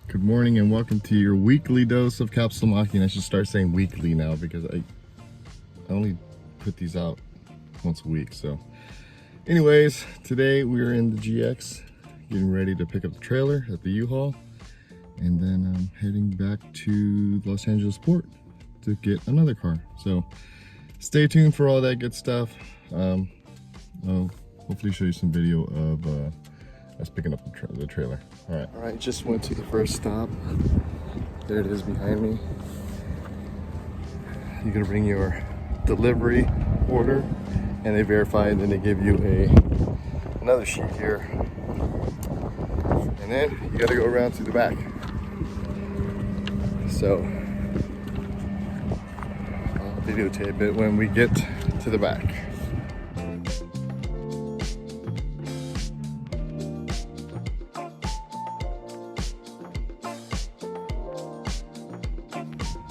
Good morning and welcome to your weekly dose of capsule mocking. I should start saying weekly now because I only put these out once a week. So anyways, today we're in the GX getting ready to pick up the trailer at the U-Haul, and then I'm heading back to Los Angeles port to get another car. So stay tuned for all that good stuff. I'll hopefully show you some video of us picking up the trailer. All right, just went to the first stop. There it is behind me. You gotta bring your delivery order, and they verify it, and they give you another sheet here. And then you gotta go around to the back. So I'll videotape it when we get to the back.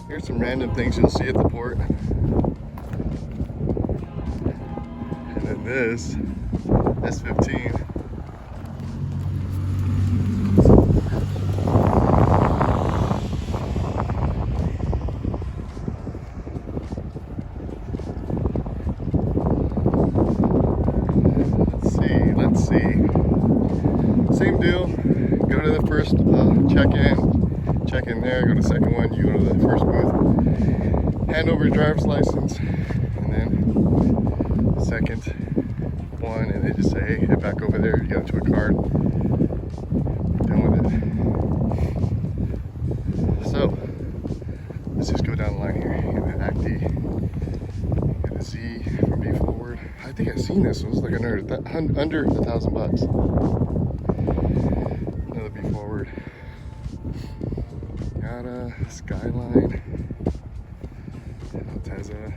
Here's some random things you'll see at the port. And then this S15. Let's see. Same deal. Go to the first check in there, go to the second one, you go to the first booth, hand over your driver's license, and then the second one, and they just say, hey, head back over there, you get into a card, done with it. So let's just go down the line here. You get an ACD, you get a Z for B forward. I think I've seen this one. It's like under $1,000. Another B forward. Got a Skyline, Altezza.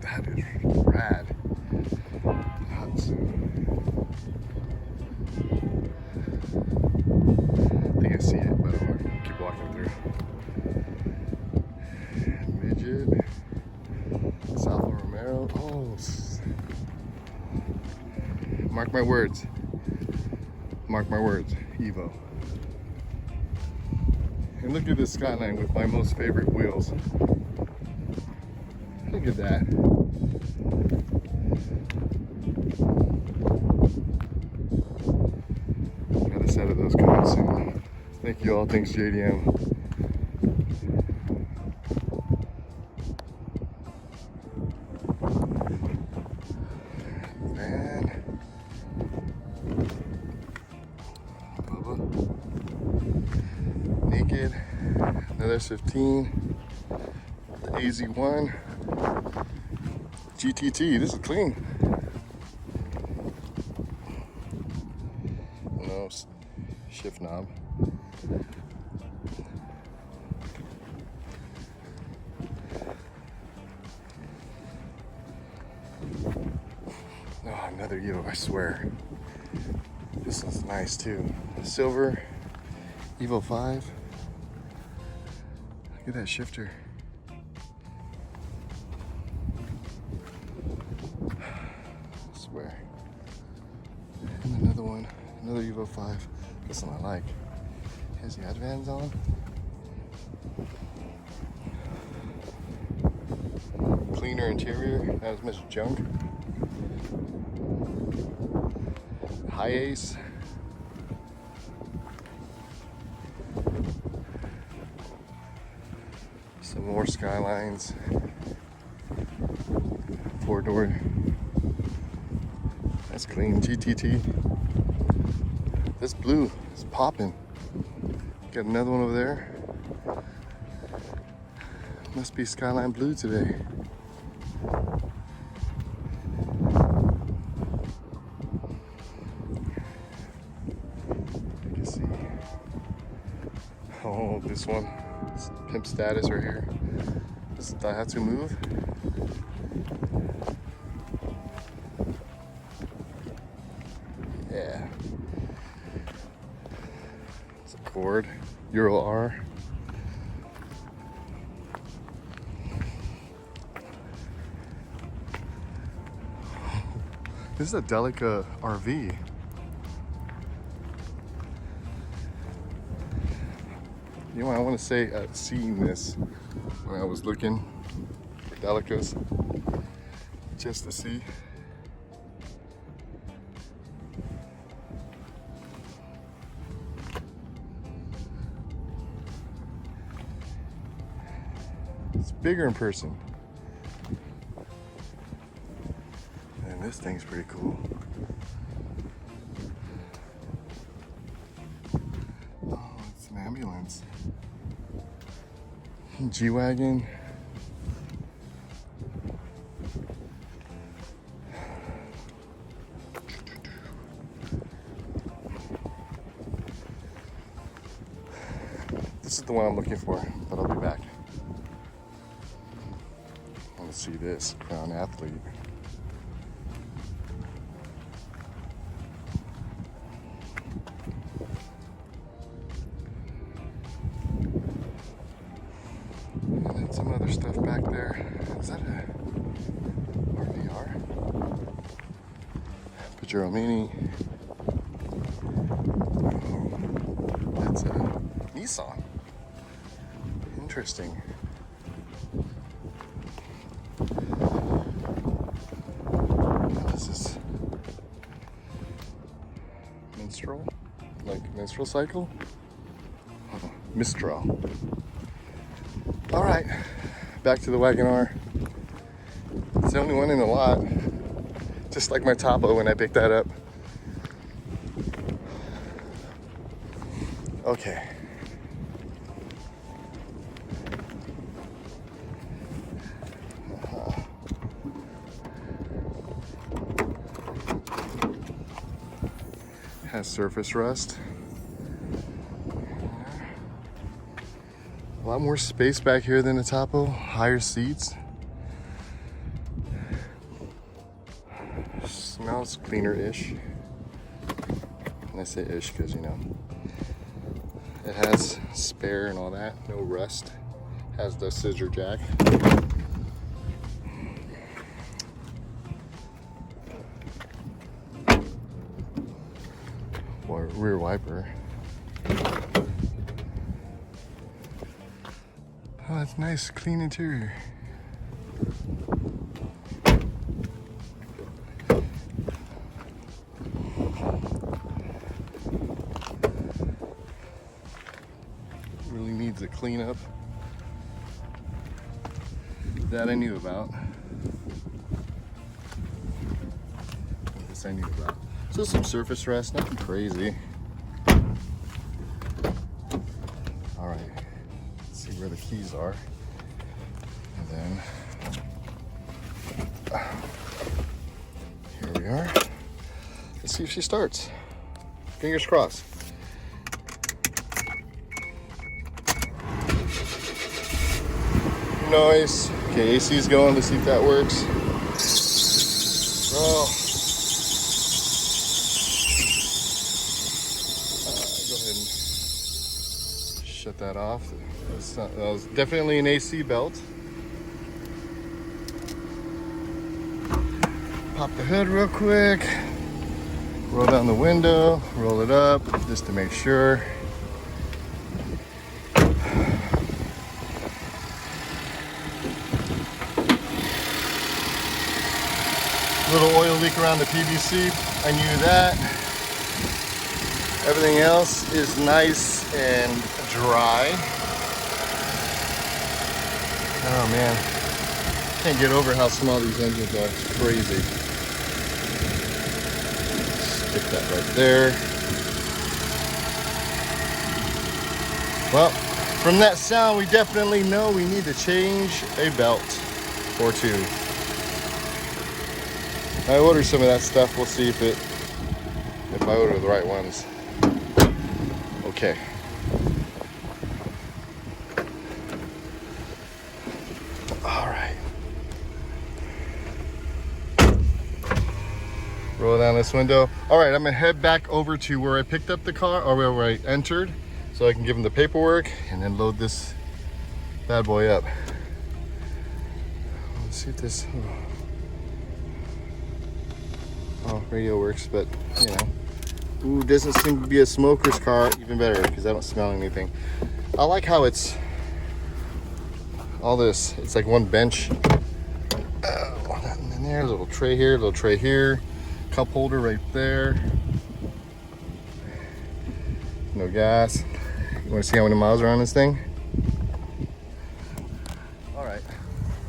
That is rad. Hatsu. I think I see it, but I'm gonna keep walking through. Midget, Salvo Romero. Oh, mark my words. Mark my words. Evo. And look at this Skyline with my most favorite wheels. Look at that. Got a set of those coming soon. Thank you all. Thanks, JDM. And Naked, another S15, the AZ1, GTT. This is clean. No shift knob. Oh, another Evo, I swear. This one's nice too. Silver Evo 5. Look at that shifter. I swear. And another one, another Evo 5. This one I like. Has the Advans on. Cleaner interior, not as much junk. High Ace. Some more Skylines. 4-door. That's clean. GTT. This blue is popping. Got another one over there. Must be Skyline blue today. You can see. Oh, this one. It's pimp status right here. This is Daihatsu Move. Yeah. It's a Accord Euro R. This is a Delica RV. You know, I want to say seeing this when I was looking for Delicas, just to see. It's bigger in person. And this thing's pretty cool. Oh, it's an ambulance. G-Wagon. This is the one I'm looking for, but I'll be back. I want to see this Crown Athlete. And then some other stuff back there. Is that a RVR? Pajero Mini. Oh, that's a Nissan. Interesting. This is menstrual, like menstrual cycle. Mistral. All right, back to the Wagon R. It's the only one in the lot, just like my Topo when I picked that up. Okay. Has surface rust. A lot more space back here than the Topo. Higher seats. Smells cleaner-ish. And I say ish because, you know, it has spare and all that. No rust. Has the scissor jack. Rear wiper. Oh, that's nice, clean interior. Really needs a cleanup. That I knew about. This I knew about. So some surface rust, nothing crazy. All right, let's see where the keys are. And then, here we are. Let's see if she starts. Fingers crossed. Noise. Okay, AC's going, let's see if that works. Oh. Shut that off. That was definitely an AC belt. Pop the hood real quick. Roll down the window. Roll it up just to make sure. Little oil leak around the PVC. I knew that. Everything else is nice and dry. Oh man, can't get over how small these engines are. It's crazy. Stick that right there. Well, from that sound, we definitely know we need to change a belt or two. I ordered some of that stuff. We'll see if I order the right ones. Okay. All right. Roll down this window. All right, I'm gonna head back over to where I picked up the car, or where I entered, so I can give them the paperwork and then load this bad boy up. Let's see if this. Oh, radio works, but you know, Ooh, doesn't seem to be a smoker's car. Even better, because I don't smell anything. I like how it's all this. It's like one bench. Oh, nothing in there. A little tray here, little tray here. Cup holder right there. No gas. You want to see how many miles are on this thing? All right,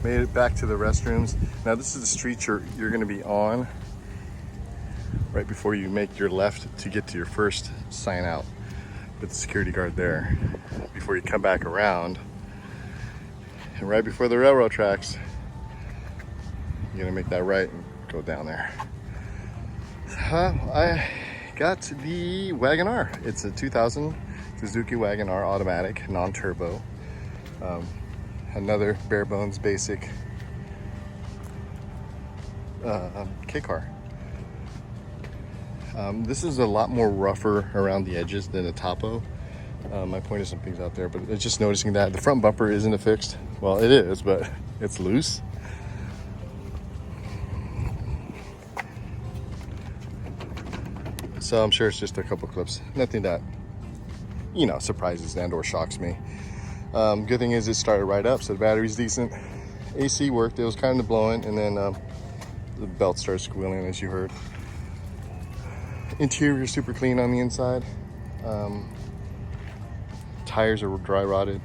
made it back to the restrooms. Now this is the street you're going to be on right before you make your left to get to your first sign out with the security guard there. Before you come back around, and right before the railroad tracks, you're gonna make that right and go down there. I got the Wagon R. It's a 2000 Suzuki Wagon R automatic, non-turbo. Another bare bones basic K-car. This is a lot more rougher around the edges than a Topo. My pointed some things out there, but it's just noticing that the front bumper isn't affixed. Well, it is, but it's loose. So I'm sure it's just a couple clips. Nothing that, you know, surprises and or shocks me. Good thing is it started right up, so the battery's decent. AC worked, it was kind of blowing, and then the belt started squealing, as you heard. Interior super clean on the inside. Tires are dry rotted.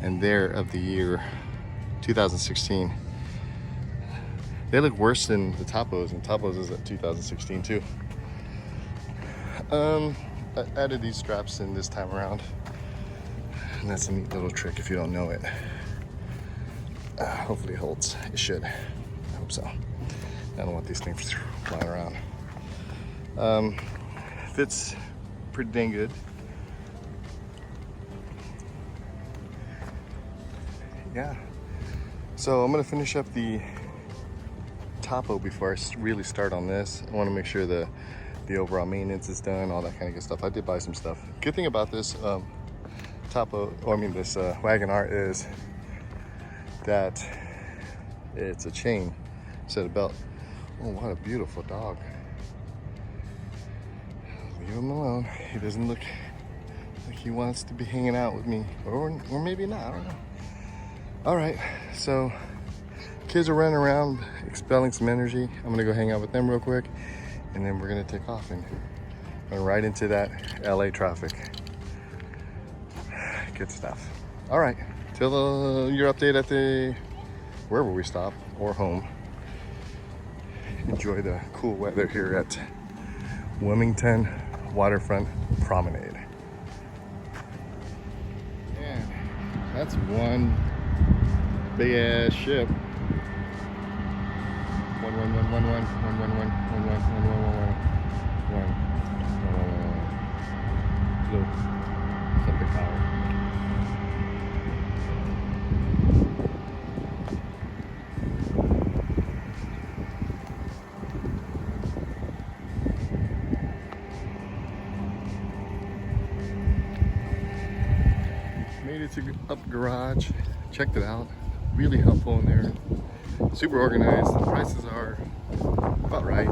And they're of the year 2016. They look worse than the Topos, and Topos is at 2016 too. I added these straps in this time around. And that's a neat little trick if you don't know it. Hopefully it holds. It should. I hope so. I don't want these things flying around. Fits pretty dang good. Yeah. So I'm gonna finish up the Topo before I really start on this. I want to make sure the overall maintenance is done, all that kind of good stuff. I did buy some stuff. Good thing about this Topo, or I mean this Wagon R, is that it's a chain instead of belt. Oh, what a beautiful dog. Leave him alone. He doesn't look like he wants to be hanging out with me, or maybe not, I don't know. All right, so kids are running around expelling some energy. I'm gonna go hang out with them real quick, and then we're gonna take off and run right into that LA traffic. Good stuff. All right, till your update at the wherever we stop or home. Enjoy the cool weather here at Wilmington Waterfront Promenade. And that's one big ass ship. 1111111111111. Blue. Something power. Made it to UpGarage. Checked it out. Really helpful in there. Super organized. The prices are about right.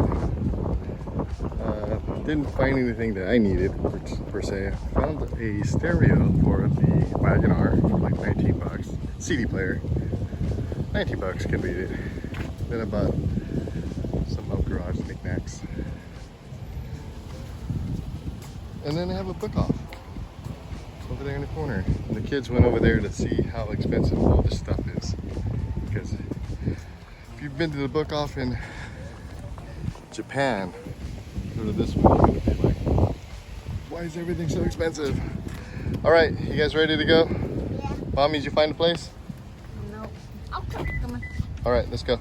Didn't find anything that I needed per se. Found a stereo for the Wagon R for like 19 bucks. CD player. 19 bucks, could beat it. Then I bought some UpGarage knickknacks. And then I have a book off over there in the corner. And the kids went over there to see how expensive all this stuff is. Because if you've been to the book off in Japan, go to this one, you're gonna be like, why is everything so expensive? All right, you guys ready to go? Yeah. Mom, did you find a place? No. Okay, come on. All right, let's go.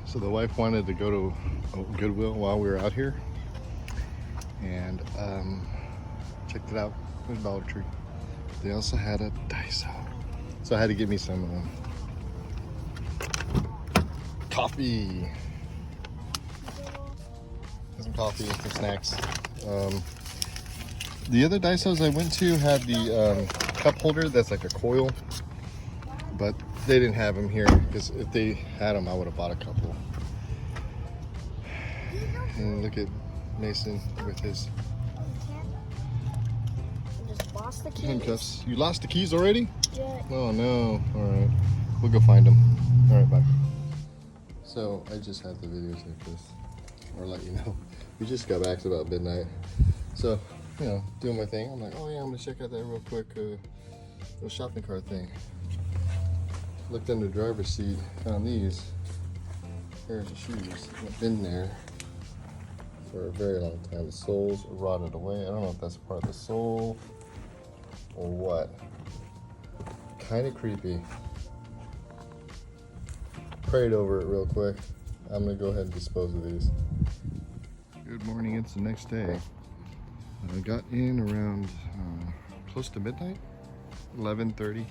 So the wife wanted to go to Goodwill while we were out here. And checked it out. There's Dollar Tree. They also had a Daiso. So I had to get me some coffee. Some coffee and some snacks. The other Daisos I went to had the cup holder that's like a coil, but they didn't have them here, because if they had them I would have bought a couple. And look at Mason with his Just lost the keys. handcuffs. You lost the keys already? Yeah. Oh no. Alright. We'll go find them. Alright, bye. So I just had the videotape this, or let you know. We just got back to about midnight. So, you know, doing my thing. I'm like, oh yeah, I'm gonna check out that real quick little shopping cart thing. Looked in the driver's seat, found these pairs of shoes. I've been there for a very long time. The soles rotted away. I don't know if that's part of the sole or what. Kind of creepy. Prayed over it real quick. I'm gonna go ahead and dispose of these. Good morning, it's the next day. I got in around close to midnight, 11:30.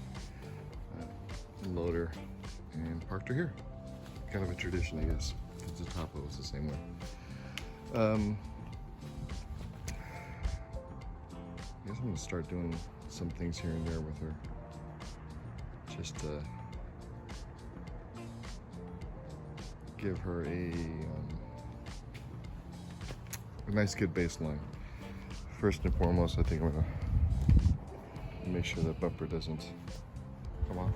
Load her and parked her here. Kind of a tradition, I guess. It's a Tapo, it's the same way. I guess I'm gonna start doing some things here and there with her. Just to give her a nice good baseline. First and foremost, I think I'm gonna make sure that bumper doesn't come off.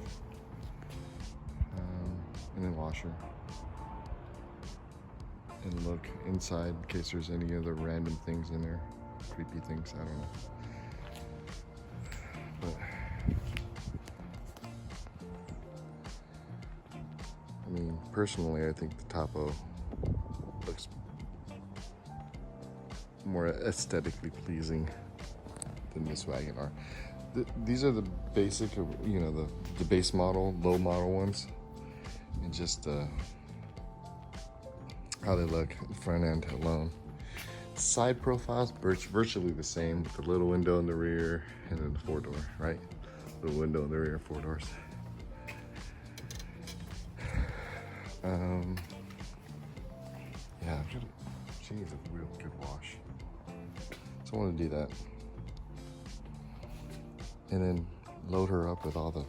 And then wash her. And look inside in case there's any other random things in there. Creepy things, I don't know. But I mean, personally, I think the Tapo looks more aesthetically pleasing than this Wagon-R. These are the basic, you know, the base model, low model ones, and just how they look front end alone. Side profiles virtually the same, with the little window in the rear and then the 4-door, right? Little window in the rear, 4 doors. Yeah, she needs a real good wash. So I want to do that. And then load her up with all the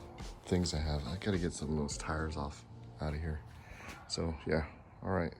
things I have. I gotta get some of those tires off out of here. So yeah, all right.